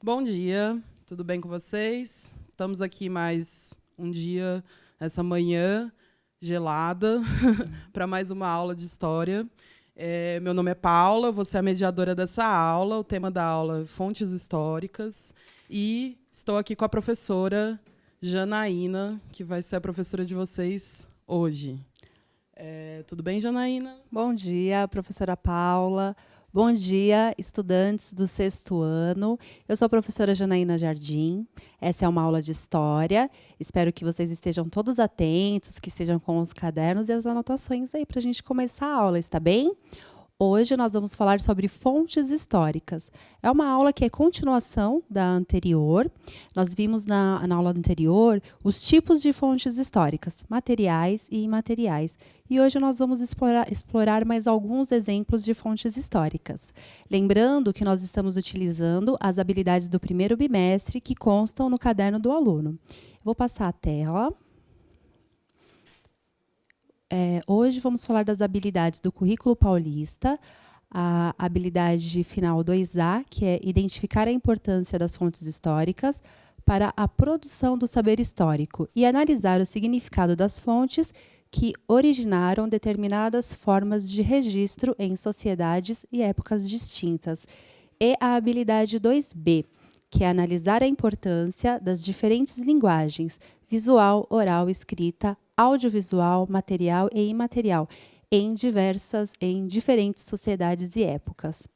Bom dia, tudo bem com vocês? Estamos aqui mais um dia, essa manhã gelada, para mais uma aula de história. Meu nome é Paula, vou ser a mediadora dessa aula. O tema da aula é fontes históricas. E estou aqui com a professora Janaína, que vai ser a professora de vocês hoje. Tudo bem, Janaína? Bom dia, professora Paula. Bom dia, estudantes do sexto ano. Eu sou a professora Janaína Jardim. Essa é uma aula de história. Espero que vocês estejam todos atentos, que estejam com os cadernos e as anotações aí para a gente começar a aula, está bem? Hoje nós vamos falar sobre fontes históricas. É uma aula que é continuação da anterior. Nós vimos na aula anterior os tipos de fontes históricas, materiais e imateriais. E hoje nós vamos explorar mais alguns exemplos de fontes históricas. Lembrando que nós estamos utilizando as habilidades do primeiro bimestre que constam no caderno do aluno. Vou passar a tela. Hoje vamos falar das habilidades do currículo paulista, a habilidade final 2A, que é identificar a importância das fontes históricas para a produção do saber histórico e analisar o significado das fontes que originaram determinadas formas de registro em sociedades e épocas distintas. E a habilidade 2B, que é analisar a importância das diferentes linguagens, visual, oral, escrita, audiovisual, material e imaterial, em diferentes sociedades e épocas.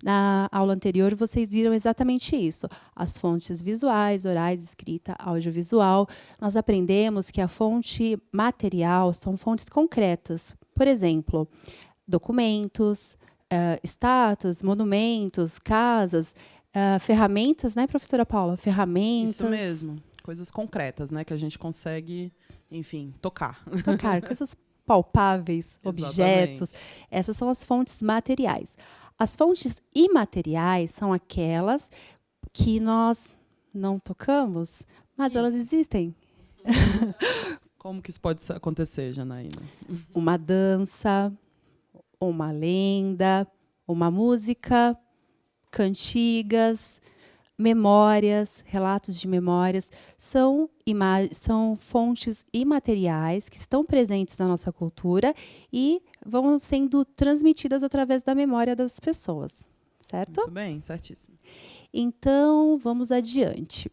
Na aula anterior, vocês viram exatamente isso. As fontes visuais, orais, escrita, audiovisual. Nós aprendemos que a fonte material são fontes concretas. Por exemplo, documentos, estátuas, monumentos, casas, ferramentas, né, professora Paula? Ferramentas. Isso mesmo, coisas concretas, né, que a gente consegue, enfim, tocar. Tocar, coisas palpáveis, objetos. Essas são as fontes materiais. As fontes imateriais são aquelas que nós não tocamos, mas elas existem. Como que isso pode acontecer, Janaína? Uma dança, uma lenda, uma música, cantigas, memórias, relatos de memórias, são fontes imateriais que estão presentes na nossa cultura e vão sendo transmitidas através da memória das pessoas, certo? Muito bem, certíssimo. Então, vamos adiante.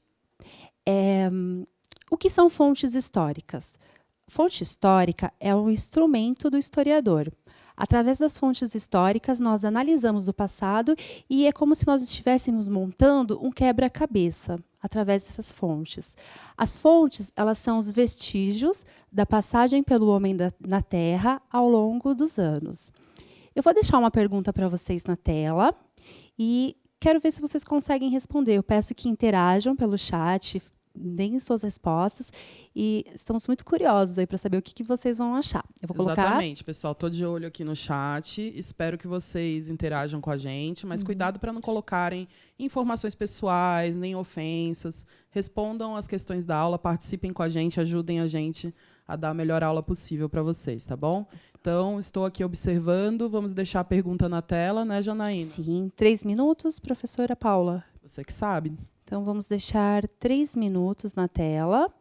O que são fontes históricas? Fonte histórica é um instrumento do historiador. Através das fontes históricas, nós analisamos o passado e é como se nós estivéssemos montando um quebra-cabeça através dessas fontes. As fontes, elas são os vestígios da passagem pelo homem na Terra ao longo dos anos. Eu vou deixar uma pergunta para vocês na tela e quero ver se vocês conseguem responder. Eu peço que interajam pelo chat, deem suas respostas e estamos muito curiosos aí para saber o que vocês vão achar. Eu vou colocar... Exatamente, pessoal. Estou de olho aqui no chat. Espero que vocês interajam com a gente, mas cuidado para não colocarem informações pessoais, nem ofensas. Respondam as questões da aula, participem com a gente, ajudem a gente a dar a melhor aula possível para vocês, tá bom? Então, estou aqui observando. Vamos deixar a pergunta na tela, né, Janaína? Sim, 3 minutos, professora Paula. Você que sabe. Então, vamos deixar 3 minutos na tela.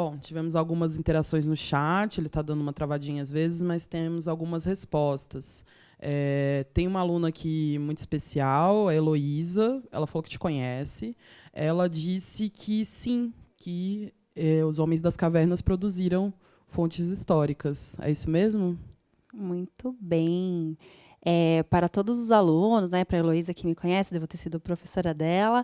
Bom, tivemos algumas interações no chat, ele está dando uma travadinha às vezes, mas temos algumas respostas. Tem uma aluna aqui muito especial, a Heloísa, ela falou que te conhece. Ela disse que sim, que os homens das cavernas produziram fontes históricas. É isso mesmo? Muito bem. Para todos os alunos, né, para a Heloísa que me conhece, devo ter sido professora dela,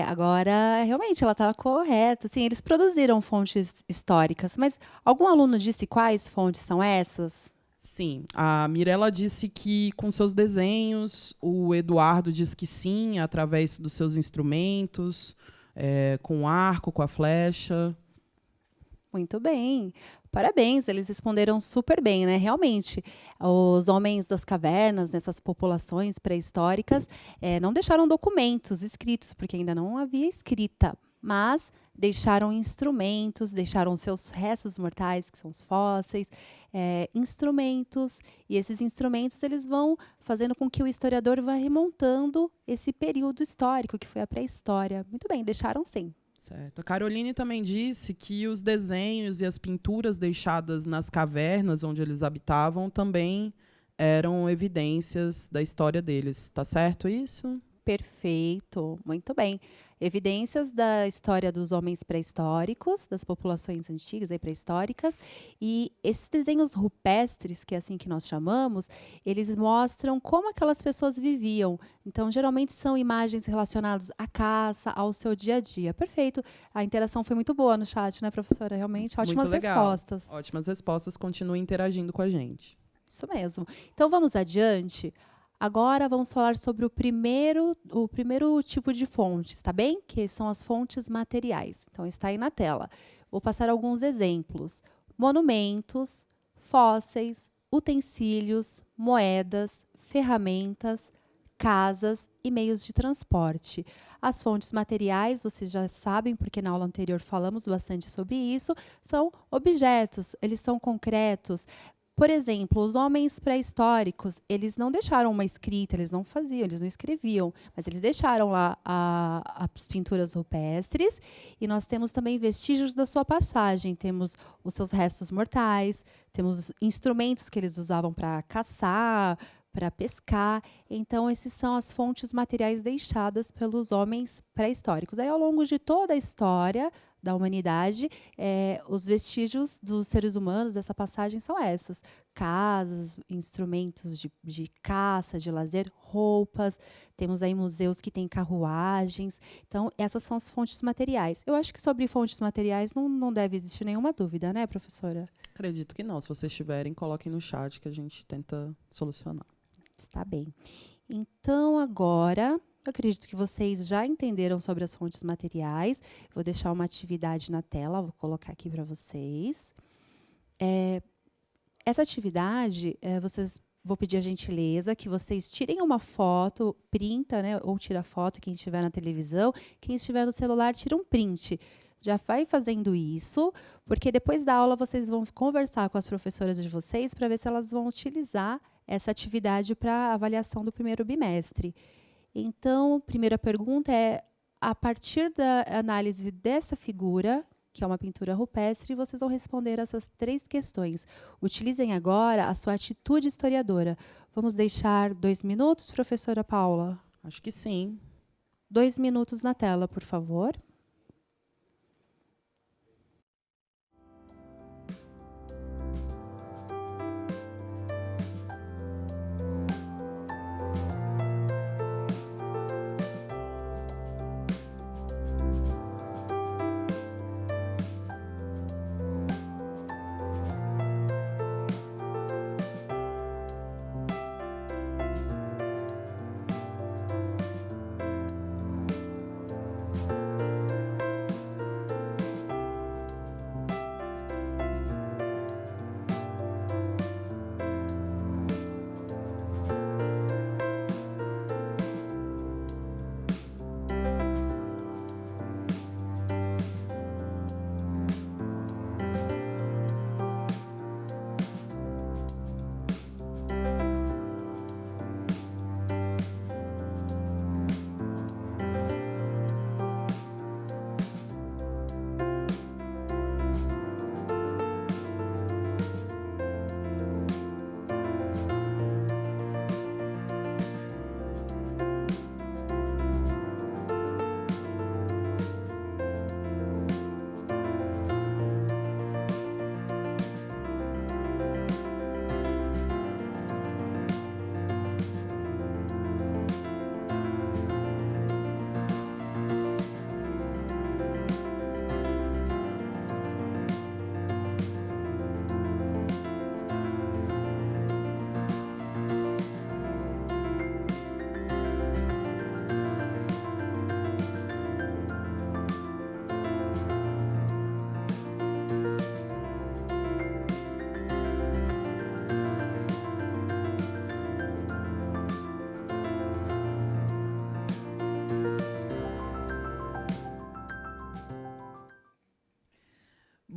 agora, realmente, ela estava correta. Assim, eles produziram fontes históricas, mas algum aluno disse quais fontes são essas? Sim, a Mirella disse que com seus desenhos, o Eduardo disse que sim, através dos seus instrumentos, com o arco, com a flecha. Muito bem. Parabéns, eles responderam super bem, né? Realmente, os homens das cavernas, nessas populações pré-históricas, não deixaram documentos escritos, porque ainda não havia escrita, mas deixaram instrumentos, deixaram seus restos mortais, que são os fósseis, instrumentos, e esses instrumentos eles vão fazendo com que o historiador vá remontando esse período histórico, que foi a pré-história. Muito bem, deixaram sim. Certo. A Caroline também disse que os desenhos e as pinturas deixadas nas cavernas onde eles habitavam também eram evidências da história deles. Está certo isso? Perfeito, muito bem. Evidências da história dos homens pré-históricos, das populações antigas e pré-históricas, e esses desenhos rupestres, que é assim que nós chamamos, eles mostram como aquelas pessoas viviam. Então, geralmente são imagens relacionadas à caça, ao seu dia a dia. Perfeito. A interação foi muito boa no chat, né, professora? Realmente, ótimas Muito legal. respostas. Ótimas respostas. Continuem interagindo com a gente. Isso mesmo. Então, vamos adiante. Agora vamos falar sobre o primeiro tipo de fontes, tá bem? Que são as fontes materiais. Então, está aí na tela. Vou passar alguns exemplos. Monumentos, fósseis, utensílios, moedas, ferramentas, casas e meios de transporte. As fontes materiais, vocês já sabem, porque na aula anterior falamos bastante sobre isso, são objetos, eles são concretos. Por exemplo, os homens pré-históricos, eles não deixaram uma escrita, eles não faziam, eles não escreviam, mas eles deixaram lá as pinturas rupestres, e nós temos também vestígios da sua passagem. Temos os seus restos mortais, temos instrumentos que eles usavam para caçar, para pescar. Então, esses são as fontes materiais deixadas pelos homens pré-históricos. Aí, ao longo de toda a história da humanidade, os vestígios dos seres humanos dessa passagem são essas: casas, instrumentos de caça, de lazer, roupas. Temos aí museus que têm carruagens. Então, essas são as fontes materiais. Eu acho que sobre fontes materiais não deve existir nenhuma dúvida, né, professora? Acredito que não. Se vocês tiverem, coloquem no chat que a gente tenta solucionar. Está bem. Então, agora, eu acredito que vocês já entenderam sobre as fontes materiais. Vou deixar uma atividade na tela, vou colocar aqui para vocês. Essa atividade, vou pedir a gentileza que vocês tirem uma foto, printa, né, ou tira foto, quem estiver na televisão, quem estiver no celular, tira um print. Já vai fazendo isso, porque depois da aula vocês vão conversar com as professoras de vocês para ver se elas vão utilizar essa atividade para avaliação do primeiro bimestre. Então, primeira pergunta é: a partir da análise dessa figura, que é uma pintura rupestre, vocês vão responder essas 3 questões. Utilizem agora a sua atitude historiadora. Vamos deixar 2 minutos, professora Paula? Acho que sim. 2 minutos na tela, por favor.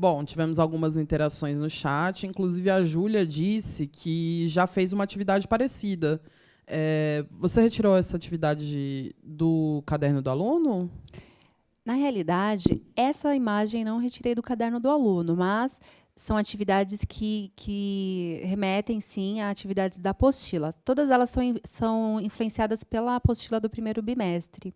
Bom, tivemos algumas interações no chat. Inclusive, a Júlia disse que já fez uma atividade parecida. Você retirou essa atividade do caderno do aluno? Na realidade, essa imagem não retirei do caderno do aluno, mas são atividades que remetem, sim, a atividades da apostila. Todas elas são influenciadas pela apostila do primeiro bimestre.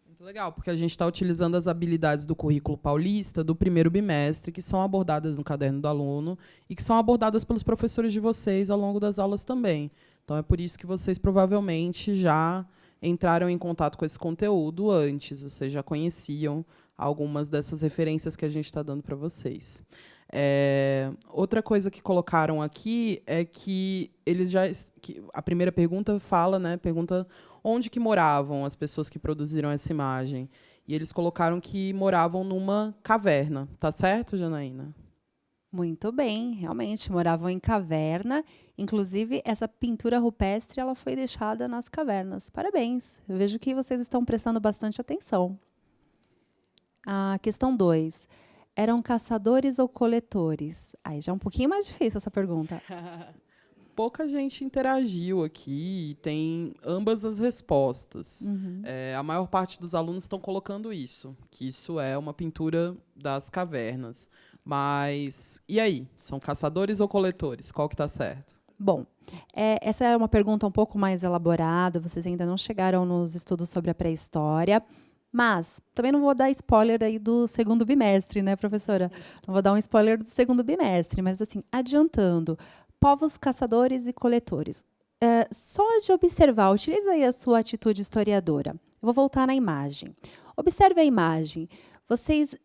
Muito legal, porque a gente está utilizando as habilidades do currículo paulista do primeiro bimestre, que são abordadas no caderno do aluno e que são abordadas pelos professores de vocês ao longo das aulas também. Então, é por isso que vocês provavelmente já entraram em contato com esse conteúdo antes, vocês já conheciam algumas dessas referências que a gente está dando para vocês. Outra coisa que colocaram aqui é que a primeira pergunta fala, né, pergunta onde que moravam as pessoas que produziram essa imagem. E eles colocaram que moravam numa caverna. Tá certo, Janaína? Muito bem, realmente, moravam em caverna. Inclusive, essa pintura rupestre ela foi deixada nas cavernas. Parabéns, eu vejo que vocês estão prestando bastante atenção. A questão 2. Eram caçadores ou coletores? Aí já é um pouquinho mais difícil essa pergunta. Pouca gente interagiu aqui e tem ambas as respostas. A maior parte dos alunos estão colocando isso, que isso é uma pintura das cavernas. Mas, e aí? São caçadores ou coletores? Qual que está certo? Bom, essa é uma pergunta um pouco mais elaborada, vocês ainda não chegaram nos estudos sobre a pré-história, mas também não vou dar spoiler aí do segundo bimestre, né, professora? Não vou dar um spoiler do segundo bimestre, mas assim, adiantando, povos caçadores e coletores. Só de observar, utiliza aí a sua atitude historiadora. Eu vou voltar na imagem. Observe a imagem. Vocês,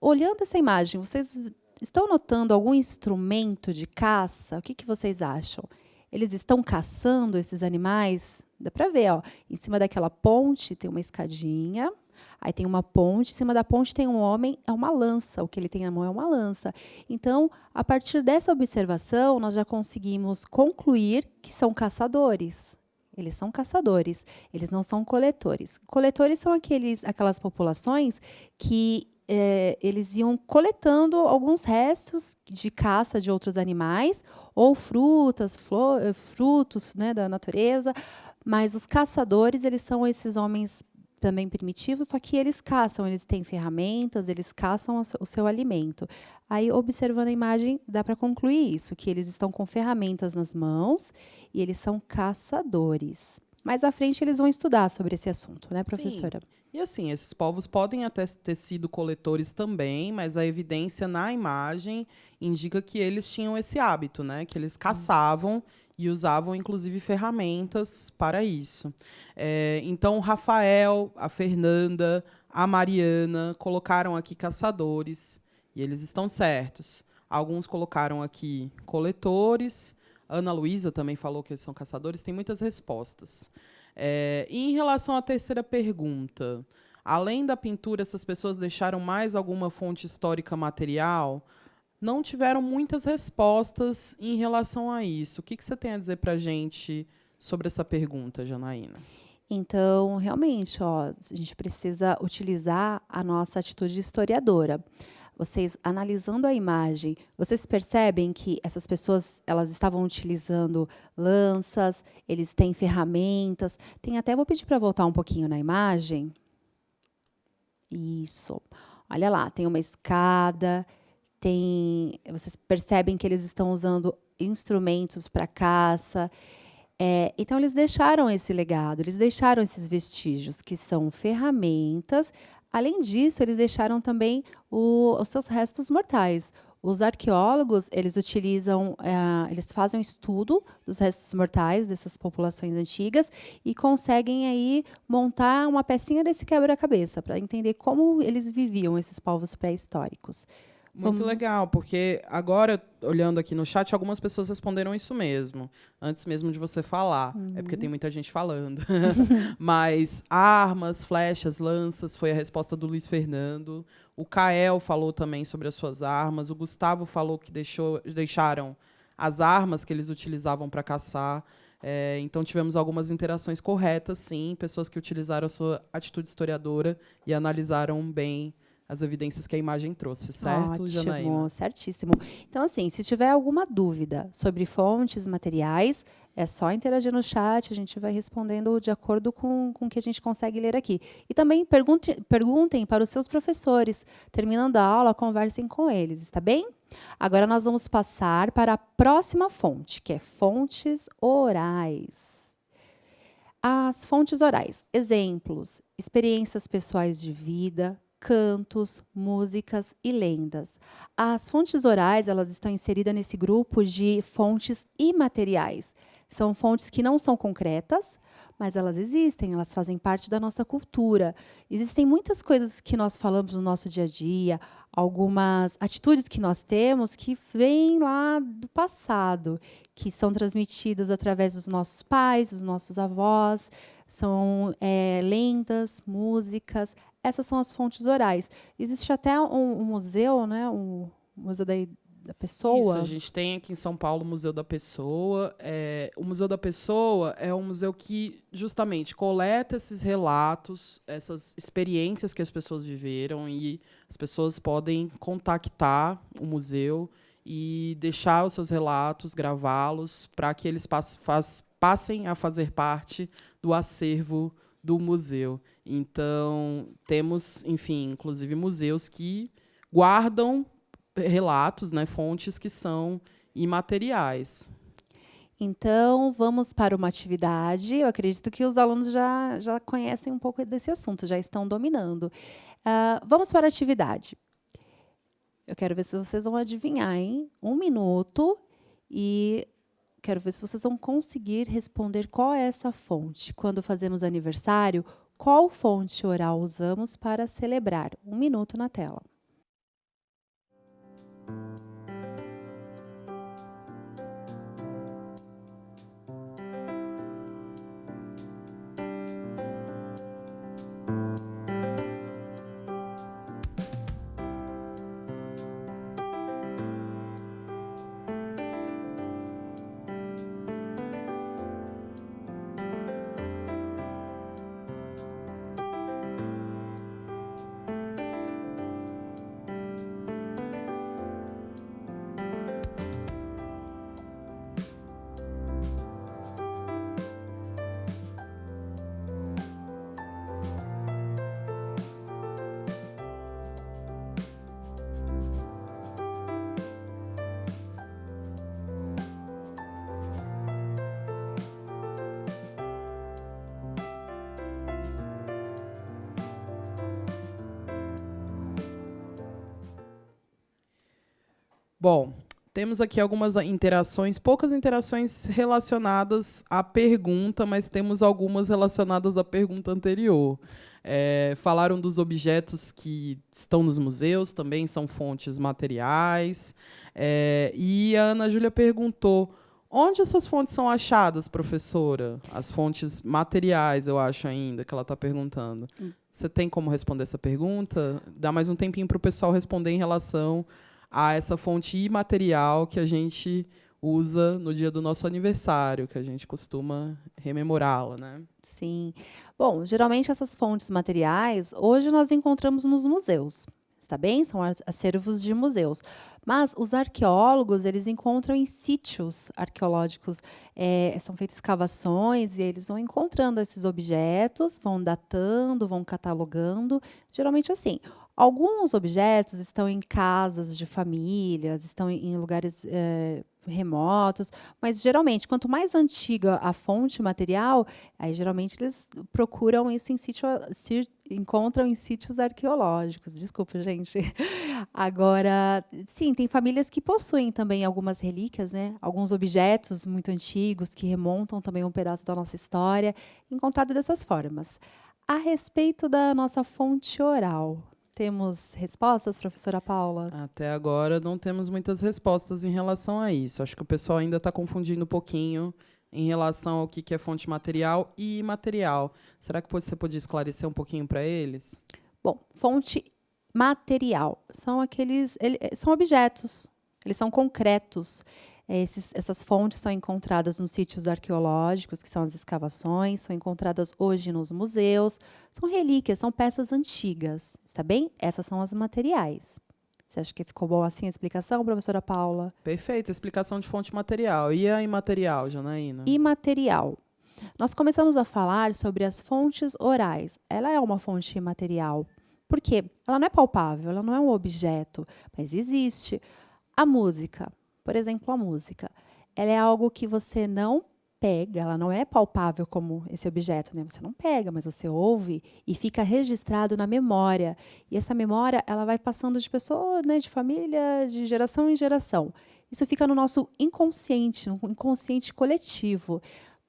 olhando essa imagem, vocês estão notando algum instrumento de caça? O que vocês acham? Eles estão caçando esses animais? Dá para ver, ó, em cima daquela ponte tem uma escadinha, aí tem uma ponte, em cima da ponte tem um homem, é uma lança, o que ele tem na mão é uma lança. Então, a partir dessa observação, nós já conseguimos concluir que são caçadores. Eles são caçadores, eles não são coletores. Coletores são aquelas populações que eles iam coletando alguns restos de caça de outros animais, ou frutas, frutos, né, da natureza, mas os caçadores, eles são esses homens também primitivos, só que eles caçam, eles têm ferramentas, eles caçam o seu alimento. Aí, observando a imagem, dá para concluir isso, que eles estão com ferramentas nas mãos e eles são caçadores. Mais à frente, eles vão estudar sobre esse assunto, né, professora? Sim. E assim, esses povos podem até ter sido coletores também, mas a evidência na imagem indica que eles tinham esse hábito, né? Que eles caçavam e usavam, inclusive, ferramentas para isso. Então, o Rafael, a Fernanda, a Mariana colocaram aqui caçadores, e eles estão certos. Alguns colocaram aqui coletores. Ana Luísa também falou que eles são caçadores. Tem muitas respostas. E em relação à terceira pergunta, além da pintura, essas pessoas deixaram mais alguma fonte histórica material? Não tiveram muitas respostas em relação a isso. O que você tem a dizer para a gente sobre essa pergunta, Janaína? Então, realmente, ó, a gente precisa utilizar a nossa atitude historiadora. Vocês, analisando a imagem, vocês percebem que essas pessoas elas estavam utilizando lanças, eles têm ferramentas. Tem até, vou pedir para voltar um pouquinho na imagem. Isso. Olha lá, tem uma escada, vocês percebem que eles estão usando instrumentos para caça. Então, eles deixaram esse legado, eles deixaram esses vestígios, que são ferramentas. Além disso, eles deixaram também os seus restos mortais. Os arqueólogos, eles fazem um estudo dos restos mortais dessas populações antigas e conseguem aí montar uma pecinha desse quebra-cabeça para entender como eles viviam, esses povos pré-históricos. Muito legal, porque agora, olhando aqui no chat, algumas pessoas responderam isso mesmo, antes mesmo de você falar. É porque tem muita gente falando. Mas armas, flechas, lanças, foi a resposta do Luiz Fernando. O Kael falou também sobre as suas armas. O Gustavo falou que deixaram as armas que eles utilizavam para caçar. Então, tivemos algumas interações corretas, sim. Pessoas que utilizaram a sua atitude historiadora e analisaram bem as evidências que a imagem trouxe, certo, Janaína? Ótimo, certíssimo. Então, assim, se tiver alguma dúvida sobre fontes materiais, é só interagir no chat, a gente vai respondendo de acordo com o que a gente consegue ler aqui. E também perguntem para os seus professores. Terminando a aula, conversem com eles, está bem? Agora nós vamos passar para a próxima fonte, que é fontes orais. As fontes orais, exemplos, experiências pessoais de vida, cantos, músicas e lendas. As fontes orais, elas estão inseridas nesse grupo de fontes imateriais. São fontes que não são concretas, mas elas existem, elas fazem parte da nossa cultura. Existem muitas coisas que nós falamos no nosso dia a dia, algumas atitudes que nós temos que vêm lá do passado, que são transmitidas através dos nossos pais, dos nossos avós, são lendas, músicas. Essas são as fontes orais. Existe até um museu, né, o Museu da Pessoa. Isso, a gente tem aqui em São Paulo o Museu da Pessoa. O Museu da Pessoa é um museu que justamente coleta esses relatos, essas experiências que as pessoas viveram, e as pessoas podem contactar o museu e deixar os seus relatos, gravá-los, para que eles passem a fazer parte do acervo do museu. Então, temos, enfim, inclusive museus que guardam relatos, né, fontes que são imateriais. Então, vamos para uma atividade. Eu acredito que os alunos já conhecem um pouco desse assunto, já estão dominando. Vamos para a atividade. Eu quero ver se vocês vão adivinhar, hein? 1 minuto e quero ver se vocês vão conseguir responder qual é essa fonte. Quando fazemos aniversário, qual fonte oral usamos para celebrar? 1 minuto na tela. Bom, temos aqui algumas interações, poucas interações relacionadas à pergunta, mas temos algumas relacionadas à pergunta anterior. Falaram dos objetos que estão nos museus, também são fontes materiais. E a Ana Júlia perguntou: onde essas fontes são achadas, professora? As fontes materiais, eu acho ainda, que ela está perguntando. Você tem como responder essa pergunta? Dá mais um tempinho para o pessoal responder em relação a essa fonte imaterial que a gente usa no dia do nosso aniversário, que a gente costuma rememorá-la, né? Sim. Bom, geralmente essas fontes materiais, hoje nós encontramos nos museus, está bem? São acervos de museus. Mas os arqueólogos, eles encontram em sítios arqueológicos, são feitas escavações e eles vão encontrando esses objetos, vão datando, vão catalogando, geralmente assim. Alguns objetos estão em casas de famílias, estão em lugares remotos, mas geralmente, quanto mais antiga a fonte material, aí geralmente eles procuram isso encontram em sítios arqueológicos. Desculpa, gente. Agora, sim, tem famílias que possuem também algumas relíquias, né? Alguns objetos muito antigos que remontam também um pedaço da nossa história, encontrado dessas formas. A respeito da nossa fonte oral, temos respostas, professora Paula? Até agora não temos muitas respostas em relação a isso. Acho que o pessoal ainda está confundindo um pouquinho em relação ao que é fonte material e imaterial. Será que você podia esclarecer um pouquinho para eles? Bom, fonte material são são objetos, eles são concretos. Essas fontes são encontradas nos sítios arqueológicos, que são as escavações, são encontradas hoje nos museus, são relíquias, são peças antigas, está bem? Essas são as materiais. Você acha que ficou bom assim a explicação, professora Paula? Perfeito, explicação de fonte material. E a imaterial, Janaína? Imaterial. Nós começamos a falar sobre as fontes orais. Ela é uma fonte imaterial. Por quê? Ela não é palpável, ela não é um objeto, mas existe. A música, por exemplo, a música, ela é algo que você não pega, ela não é palpável como esse objeto, né? Você não pega, mas você ouve e fica registrado na memória. E essa memória, ela vai passando de pessoa, né, de família, de geração em geração. Isso fica no nosso inconsciente, no inconsciente coletivo.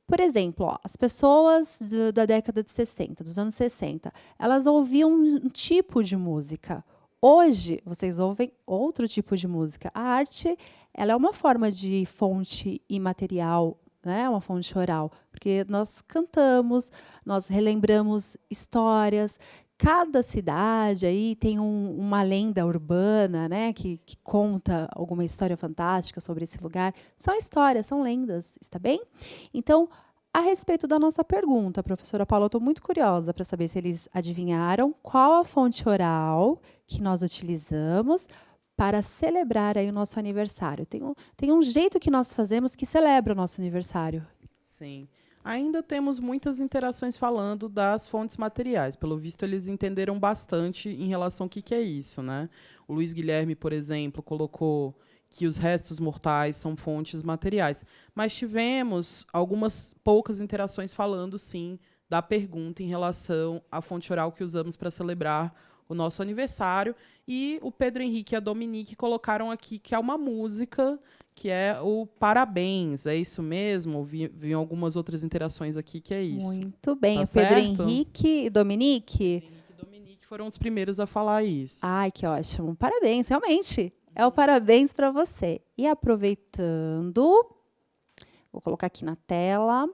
Por exemplo, ó, as pessoas da década de 60, dos anos 60, elas ouviam um tipo de música. Hoje, vocês ouvem outro tipo de música. A arte, ela é uma forma de fonte imaterial, né? Uma fonte oral, porque nós cantamos, nós relembramos histórias. Cada cidade aí tem uma lenda urbana, né? Que conta alguma história fantástica sobre esse lugar. São histórias, são lendas, está bem? Então, a respeito da nossa pergunta, professora Paula, eu estou muito curiosa para saber se eles adivinharam qual a fonte oral que nós utilizamos para celebrar aí o nosso aniversário. Tem um jeito que nós fazemos que celebra o nosso aniversário. Sim. Ainda temos muitas interações falando das fontes materiais. Pelo visto, eles entenderam bastante em relação ao que é isso, né? O Luiz Guilherme, por exemplo, colocou que os restos mortais são fontes materiais. Mas tivemos algumas poucas interações falando, sim, da pergunta em relação à fonte oral que usamos para celebrar o nosso aniversário. E o Pedro Henrique e a Dominique colocaram aqui que é uma música, que é o Parabéns. É isso mesmo? Vi algumas outras interações aqui que é isso. Muito bem. Tá O Pedro certo? Henrique e Dominique? Pedro Henrique e Dominique foram os primeiros a falar isso. Ai, que ótimo. Parabéns, realmente. É o parabéns para você. E aproveitando, vou colocar aqui na tela.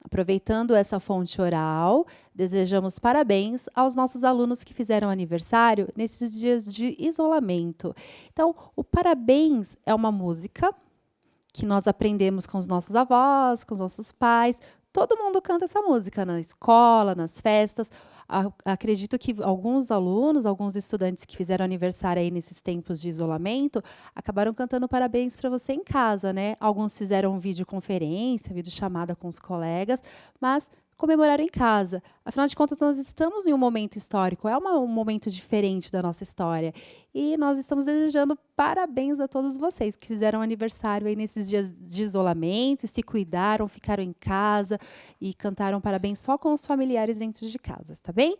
Aproveitando essa fonte oral, desejamos parabéns aos nossos alunos que fizeram aniversário nesses dias de isolamento. Então, o parabéns é uma música que nós aprendemos com os nossos avós, com os nossos pais. Todo mundo canta essa música na escola, nas festas. Acredito que alguns alunos, alguns estudantes que fizeram aniversário aí nesses tempos de isolamento, acabaram cantando parabéns para você em casa, né? Alguns fizeram videoconferência, videochamada com os colegas, mas comemoraram em casa. Afinal de contas, nós estamos em um momento histórico, um momento diferente da nossa história. E nós estamos desejando parabéns a todos vocês que fizeram aniversário aí nesses dias de isolamento, se cuidaram, ficaram em casa e cantaram parabéns só com os familiares dentro de casa, tá bem?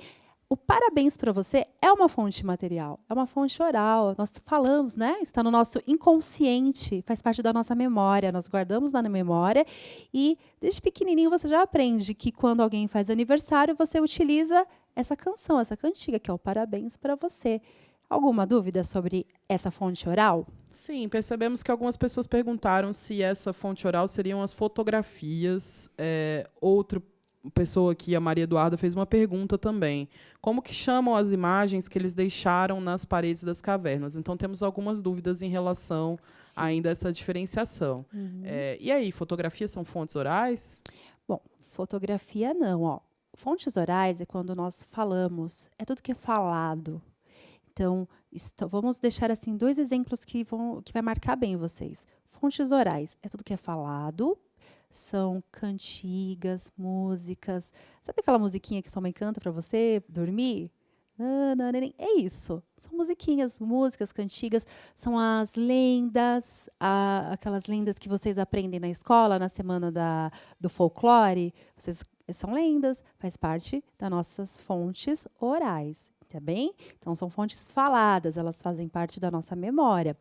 O parabéns para você é uma fonte material, é uma fonte oral. Nós falamos, né? Está no nosso inconsciente, faz parte da nossa memória. Nós guardamos na memória e desde pequenininho você já aprende que quando alguém faz aniversário, você utiliza essa canção, essa cantiga, que é o parabéns para você. Alguma dúvida sobre essa fonte oral? Sim, percebemos que algumas pessoas perguntaram se essa fonte oral seriam as fotografias. Outra pessoa aqui, a Maria Eduarda, fez uma pergunta também. Como que chamam as imagens que eles deixaram nas paredes das cavernas? Então, temos algumas dúvidas em relação ainda a essa diferenciação. E aí, fotografias são fontes orais? Bom, fotografia não. Ó. Fontes orais é quando nós falamos, é tudo que é falado. Então, vamos deixar assim 2 exemplos que vai marcar bem vocês. Fontes orais é tudo que é falado, são cantigas, músicas. Sabe aquela musiquinha que sua mãe canta para você dormir? É isso. São musiquinhas, músicas, cantigas. São as lendas, aquelas lendas que vocês aprendem na escola, na semana do folclore. São lendas, faz parte das nossas fontes orais, tá bem? Então, são fontes faladas, elas fazem parte da nossa memória.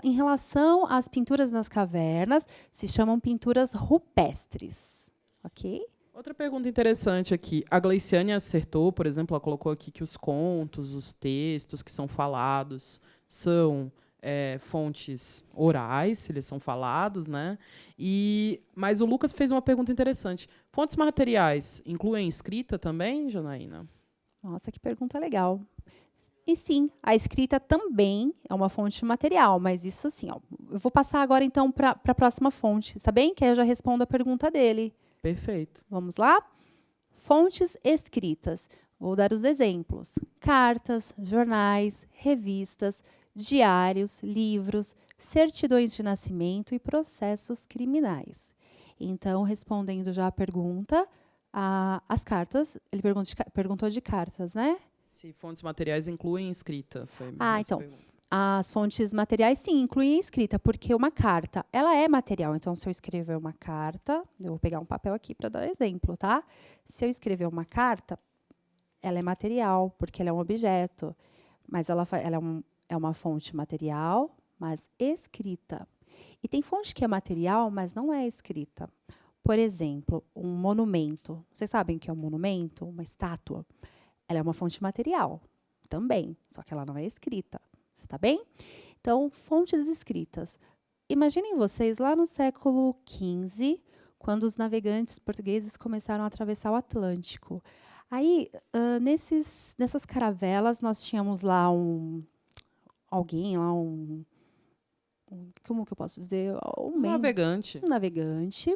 Em relação às pinturas nas cavernas, se chamam pinturas rupestres, ok? Outra pergunta interessante aqui. A Gleiciane acertou, por exemplo, ela colocou aqui que os contos, os textos que são falados são fontes orais, se eles são falados, né? Mas o Lucas fez uma pergunta interessante. Fontes materiais incluem escrita também, Janaína? Nossa, que pergunta legal. E sim, a escrita também é uma fonte material, mas isso assim, ó, eu vou passar agora então para a próxima fonte, está bem? Que aí eu já respondo a pergunta dele. Perfeito. Vamos lá? Fontes escritas. Vou dar os exemplos: cartas, jornais, revistas, diários, livros, certidões de nascimento e processos criminais. Então, respondendo já a pergunta, as cartas, ele perguntou de cartas, né? Se fontes materiais incluem escrita, foi Ah, essa então, pergunta. as fontes materiais, sim, incluem a escrita, porque uma carta, ela é material. Então, se eu escrever uma carta, eu vou pegar um papel aqui para dar exemplo, tá? Se eu escrever uma carta, ela é material, porque ela é um objeto, mas ela é uma fonte material, mas escrita. E tem fonte que é material, mas não é escrita. Por exemplo, um monumento. Vocês sabem o que é um monumento? Uma estátua. Ela é uma fonte material também, só que ela não é escrita. Está bem? Então, fontes escritas. Imaginem vocês lá no século XV, quando os navegantes portugueses começaram a atravessar o Atlântico. Aí, nessas caravelas, nós tínhamos lá alguém, lá como que eu posso dizer? Um navegante. Um navegante.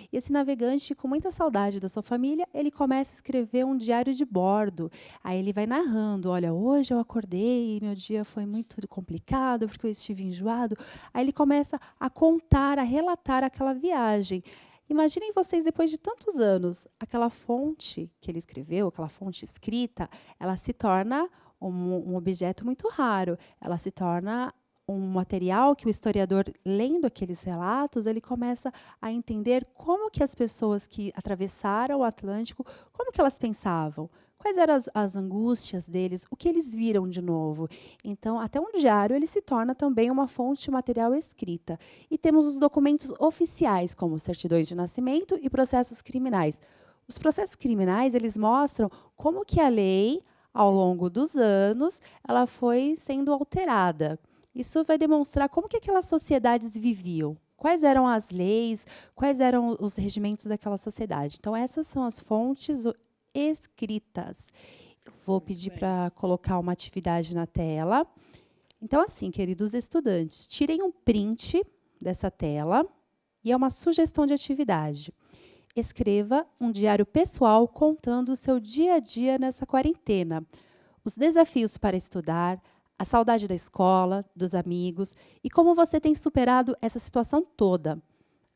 E esse navegante, com muita saudade da sua família, ele começa a escrever um diário de bordo. Aí ele vai narrando: olha, hoje eu acordei e meu dia foi muito complicado porque eu estive enjoado. Aí ele começa a contar, a relatar aquela viagem. Imaginem vocês, depois de tantos anos, aquela fonte que ele escreveu, aquela fonte escrita, ela se torna um objeto muito raro. Ela se torna um material que o historiador, lendo aqueles relatos, ele começa a entender como que as pessoas que atravessaram o Atlântico, como que elas pensavam, quais eram as angústias deles, o que eles viram de novo. Então, até um diário ele se torna também uma fonte de material escrita. E temos os documentos oficiais, como certidões de nascimento e processos criminais. Os processos criminais, eles mostram como que a lei, ao longo dos anos, ela foi sendo alterada. Isso vai demonstrar como que aquelas sociedades viviam, quais eram as leis, quais eram os regimentos daquela sociedade. Então, essas são as fontes escritas. Vou pedir para colocar uma atividade na tela. Então, assim, queridos estudantes, tirem um print dessa tela e é uma sugestão de atividade. Escreva um diário pessoal contando o seu dia a dia nessa quarentena, os desafios para estudar, a saudade da escola, dos amigos e como você tem superado essa situação toda.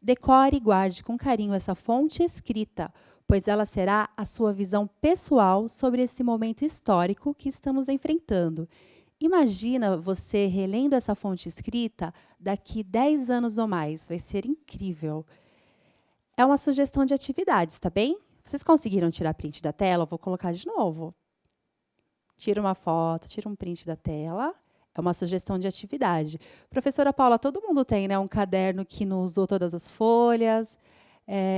Decore e guarde com carinho essa fonte escrita, pois ela será a sua visão pessoal sobre esse momento histórico que estamos enfrentando. Imagina você relendo essa fonte escrita daqui 10 anos ou mais. Vai ser incrível. É uma sugestão de atividades, tá bem? Vocês conseguiram tirar print da tela? Eu vou colocar de novo. Tira uma foto, tira um print da tela. É uma sugestão de atividade. Professora Paula, todo mundo tem, né, um caderno que não usou todas as folhas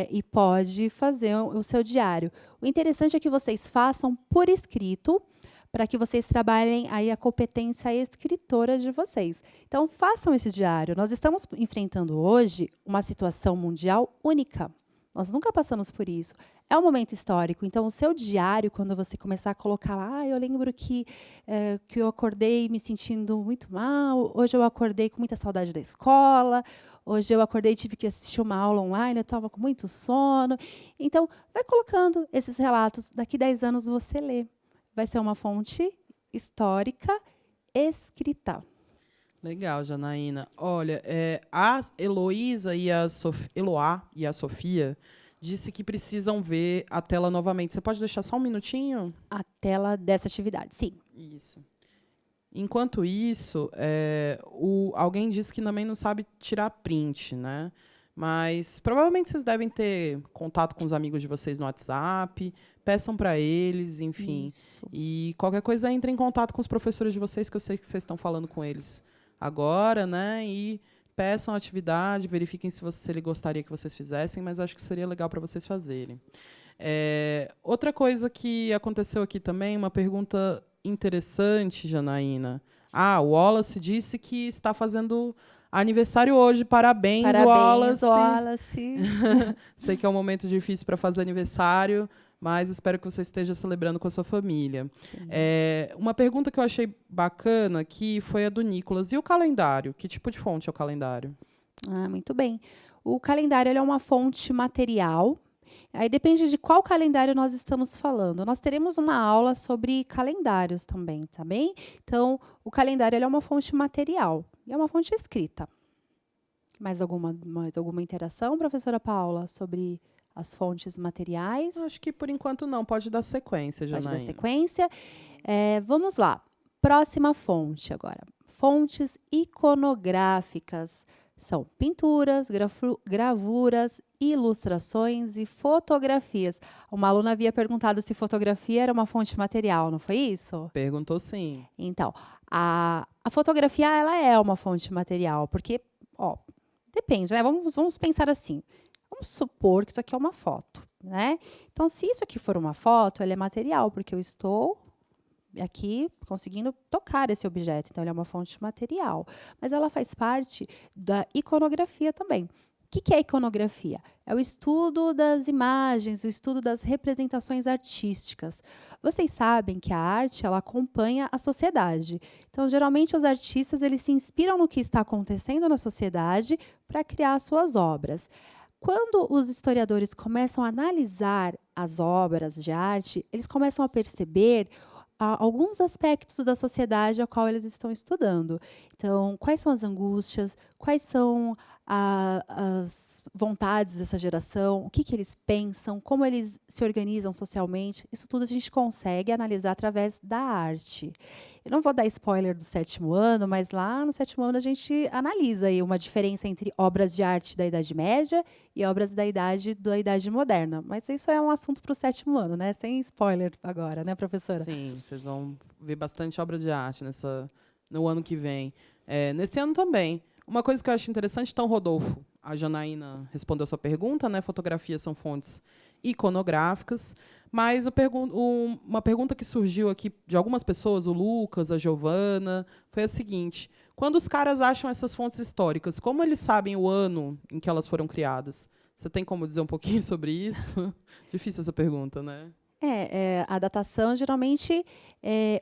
e pode fazer o seu diário. O interessante é que vocês façam por escrito, para que vocês trabalhem aí a competência escritora de vocês. Então, façam esse diário. Nós estamos enfrentando hoje uma situação mundial única. Nós nunca passamos por isso. É um momento histórico. Então, o seu diário, quando você começar a colocar lá, eu lembro que eu acordei me sentindo muito mal, hoje eu acordei com muita saudade da escola, hoje eu acordei e tive que assistir uma aula online, eu estava com muito sono. Então, vai colocando esses relatos. Daqui 10 anos você lê. Vai ser uma fonte histórica escrita. Legal, Janaína. Olha, a Eloá e a Sofia disse que precisam ver a tela novamente. Você pode deixar só um minutinho? A tela dessa atividade, sim. Isso. Enquanto isso, alguém disse que também não sabe tirar print, né? Mas provavelmente vocês devem ter contato com os amigos de vocês no WhatsApp, peçam para eles, enfim. Isso. E qualquer coisa, entre em contato com os professores de vocês, que eu sei que vocês estão falando com eles agora, né? E peçam a atividade, verifiquem se ele gostaria que vocês fizessem, mas acho que seria legal para vocês fazerem. Outra coisa que aconteceu aqui também, uma pergunta interessante, Janaína. O Wallace disse que está fazendo aniversário hoje. Parabéns, Wallace. Wallace. Sei que é um momento difícil para fazer aniversário, mas espero que você esteja celebrando com a sua família. Uma pergunta que eu achei bacana aqui foi a do Nicolas. E o calendário? Que tipo de fonte é o calendário? Muito bem. O calendário ele é uma fonte material. Aí depende de qual calendário nós estamos falando. Nós teremos uma aula sobre calendários também, tá bem? Então, o calendário ele é uma fonte material e é uma fonte escrita. Mais alguma interação, professora Paula, sobre as fontes materiais? Acho que por enquanto não. Pode dar sequência, Janaína. Pode dar sequência. Vamos lá. Próxima fonte agora. Fontes iconográficas. São pinturas, gravuras, ilustrações e fotografias. Uma aluna havia perguntado se fotografia era uma fonte material, não foi isso? Perguntou sim. Então, a fotografia ela é uma fonte material, porque, depende, né? Vamos pensar assim. Vamos supor que isso aqui é uma foto, né? Então, se isso aqui for uma foto, ela é material, porque eu estou aqui conseguindo tocar esse objeto. Então, ele é uma fonte material. Mas ela faz parte da iconografia também. O que é iconografia? É o estudo das imagens, o estudo das representações artísticas. Vocês sabem que a arte ela acompanha a sociedade. Então, geralmente, os artistas eles se inspiram no que está acontecendo na sociedade para criar suas obras. Quando os historiadores começam a analisar as obras de arte, eles começam a perceber alguns aspectos da sociedade a qual eles estão estudando. Então, quais são as angústias, quais são as vontades dessa geração, o que eles pensam, como eles se organizam socialmente. Isso tudo a gente consegue analisar através da arte. Eu não vou dar spoiler do 7º ano, mas lá no 7º ano a gente analisa aí uma diferença entre obras de arte da Idade Média e obras da Idade Moderna. Mas isso é um assunto para o 7º ano, né? Sem spoiler agora, né, professora? Sim, vocês vão ver bastante obra de arte no ano que vem. Nesse ano também. Uma coisa que eu acho interessante, então, Rodolfo, a Janaína respondeu a sua pergunta, né? Fotografias são fontes iconográficas, mas uma pergunta que surgiu aqui de algumas pessoas, o Lucas, a Giovana, foi a seguinte: quando os caras acham essas fontes históricas, como eles sabem o ano em que elas foram criadas? Você tem como dizer um pouquinho sobre isso? Difícil essa pergunta, né? A datação, geralmente,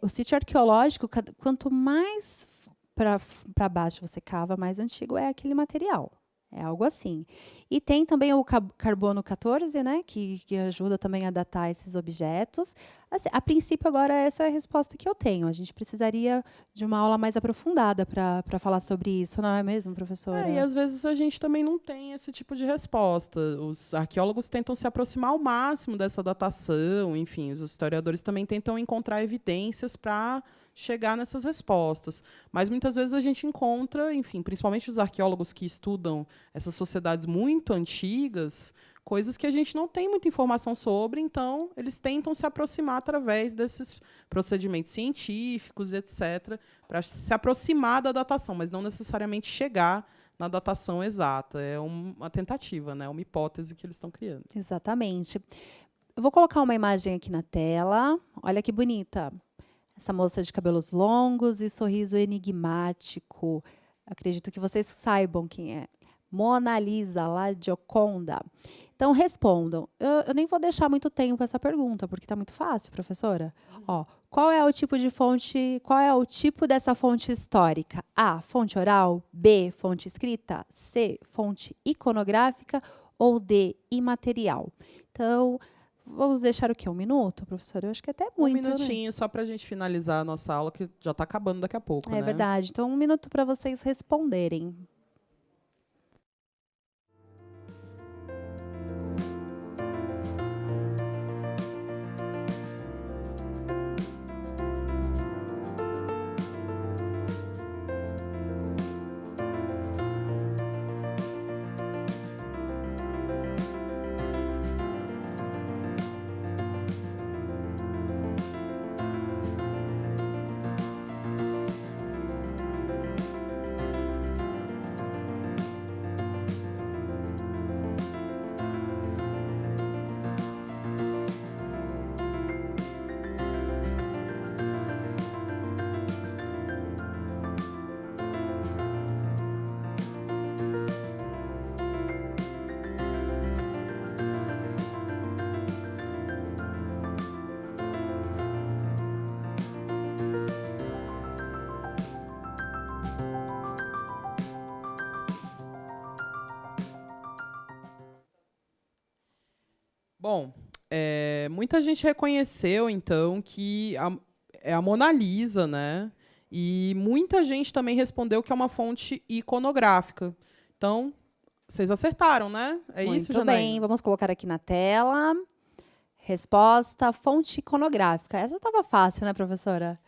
o sítio arqueológico, quanto mais para baixo você cava, mais antigo é aquele material. É algo assim. E tem também o carbono 14, né, que ajuda também a datar esses objetos. Assim, a princípio, agora, essa é a resposta que eu tenho. A gente precisaria de uma aula mais aprofundada para falar sobre isso, não é mesmo, professora? E às vezes a gente também não tem esse tipo de resposta. Os arqueólogos tentam se aproximar ao máximo dessa datação, enfim, os historiadores também tentam encontrar evidências para chegar nessas respostas. Mas muitas vezes a gente encontra, enfim, principalmente os arqueólogos que estudam essas sociedades muito antigas, coisas que a gente não tem muita informação sobre, então eles tentam se aproximar através desses procedimentos científicos, etc., para se aproximar da datação, mas não necessariamente chegar na datação exata. É uma tentativa, né? Uma hipótese que eles estão criando. Exatamente. Eu vou colocar uma imagem aqui na tela. Olha que bonita. Essa moça de cabelos longos e sorriso enigmático. Acredito que vocês saibam quem é. Mona Lisa, lá de Gioconda. Então, respondam. Eu nem vou deixar muito tempo essa pergunta, porque está muito fácil, professora. Qual é o tipo de fonte, qual é o tipo dessa fonte histórica? A, fonte oral. B, fonte escrita. C, fonte iconográfica. Ou D, imaterial. Então, vamos deixar o quê? 1 minuto, professora? Eu acho que até muito, Um minutinho, né? só para a gente finalizar a nossa aula, que já está acabando daqui a pouco, né? É verdade. Então, 1 minuto para vocês responderem. Bom, muita gente reconheceu, então, que é a Mona Lisa, né? E muita gente também respondeu que é uma fonte iconográfica. Então, vocês acertaram, né? É isso, Muito Janaína? bem, vamos colocar aqui na tela. Resposta, fonte iconográfica. Essa estava fácil, né, professora?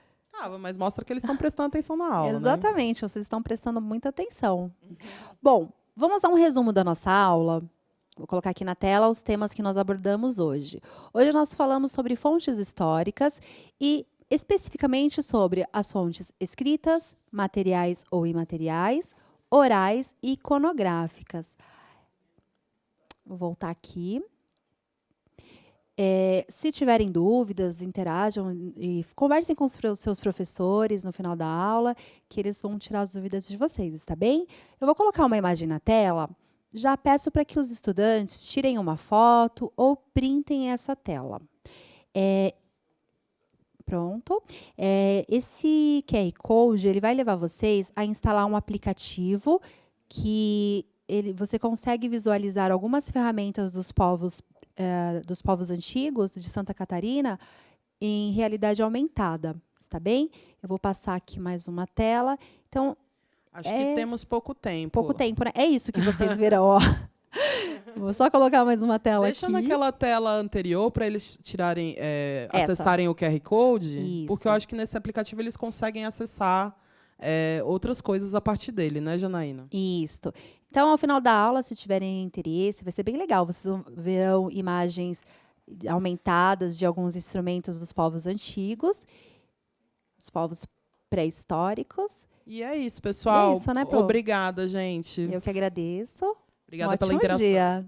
Mas mostra que eles estão prestando atenção na aula, né? Exatamente, vocês estão prestando muita atenção. Bom, vamos a um resumo da nossa aula. Vou colocar aqui na tela os temas que nós abordamos hoje. Hoje nós falamos sobre fontes históricas e especificamente sobre as fontes escritas, materiais ou imateriais, orais e iconográficas. Vou voltar aqui. Se tiverem dúvidas, interajam e conversem com os seus professores no final da aula, que eles vão tirar as dúvidas de vocês, está bem? Eu vou colocar uma imagem na tela. Já peço para que os estudantes tirem uma foto ou printem essa tela. Pronto. Esse QR Code ele vai levar vocês a instalar um aplicativo que você consegue visualizar algumas ferramentas dos povos antigos de Santa Catarina em realidade aumentada, está bem? Eu vou passar aqui mais uma tela. Então, acho que temos pouco tempo. Pouco tempo, né? É isso que vocês verão, ó. Vou só colocar mais uma tela Deixa aqui. naquela tela anterior para eles tirarem, acessarem o QR Code, Isso. porque eu acho que nesse aplicativo eles conseguem acessar outras coisas a partir dele, né, Janaína? Isso. Então, ao final da aula, se tiverem interesse, vai ser bem legal. Vocês verão imagens aumentadas de alguns instrumentos dos povos antigos, os povos pré-históricos. E é isso, pessoal. É isso, né, Pro? Obrigada, gente. Eu que agradeço. Obrigada Um pela ótimo interação. dia.